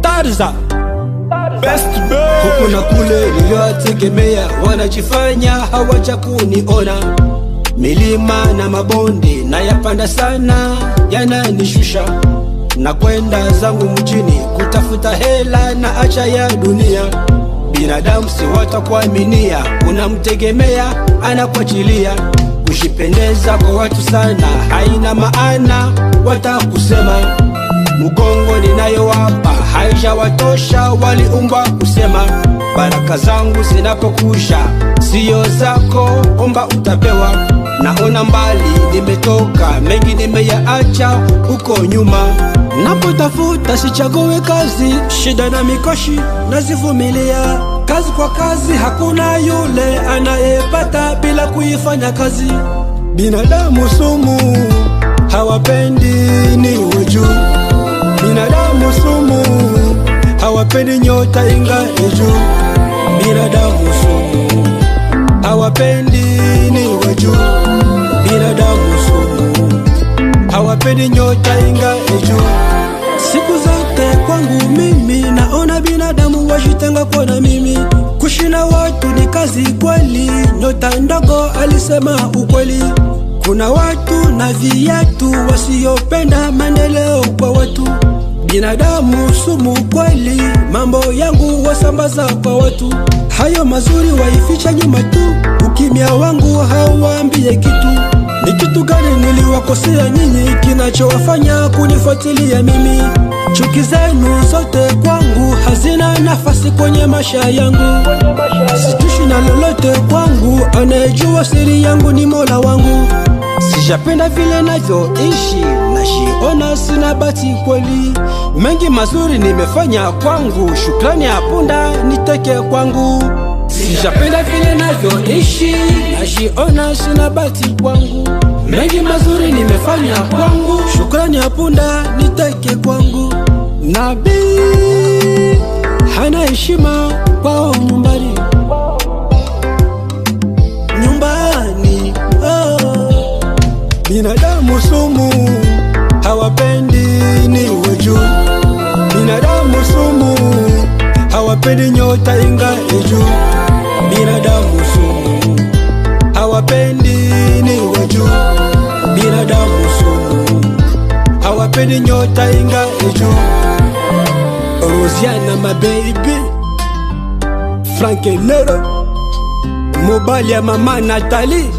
Tarza Best Boy. huku na kule niliyotegemea, wanajifanya hawaja kuniona. Milima na mabonde na yapanda sana, yananishusha. Na kwenda zangu mjini kutafuta hela na acha ya dunia. Binadamu si watakuaminia, unamtegemea anakuachilia. Kushipendeza kwa watu sana haina maana, watakusema. Mugongo ninayowapa haijawatosha, waliumbwa kusema. Baraka zangu zinapokusha sio zako, omba utapewa. Naona mbali nimetoka, mengi nimeyaacha huko nyuma. Napotafuta sichague kazi, shida na mikoshi nazivumilia. Kazi kwa kazi, hakuna yule anayepata bila kuifanya kazi. Binadamu sumu, hawapendi niwe juu. Binadamu sumu, hawapendi nyota ing'ae juu. Binadamu sumu, hawapendi niwe juu. Binadamu sumu, hawapendi nyota ing'ae juu. Siku zote kwangu mimi naona binadamu wajitenga kwa na mimi. Kushina watu ni kazi kweli, nyota ndogo alisema ukweli. Kuna watu na viatu wasiopenda maendeleo kwa watu. Binadamu sumu kweli, mambo yangu wasambaza kwa watu. Hayo mazuri waificha nyuma tu, ukimya wangu hauwaambie kitu. Ni kitu gani niliwakosea nyinyi kinachowafanya kunifuatilia mimi? Chuki zenu zote kwangu hazina nafasi kwenye maisha yangu. Situshi na lolote kwangu, anayejua siri yangu ni Mola wangu. Sijapenda vile navyoishi, nashiona sina bahati kweli. Mengi mazuri nimefanya kwangu, shukrani ya punda niteke kwangu. Sijapenda vile navyoishi, nashiona sina bahati kwangu. Mengi mazuri nimefanya kwangu, shukrani ya punda niteke kwangu. Nabii hana heshima kwao nyumbani. Binadamu sumu, hawapendi niwe juu. Binadamu sumu, hawapendi nyota ing'ae juu. Binadamu sumu, hawapendi niwe juu. Binadamu sumu, hawapendi nyota ing'ae juu. Rosiana my baby, Frank Nero, mobile ya mama Nathalie.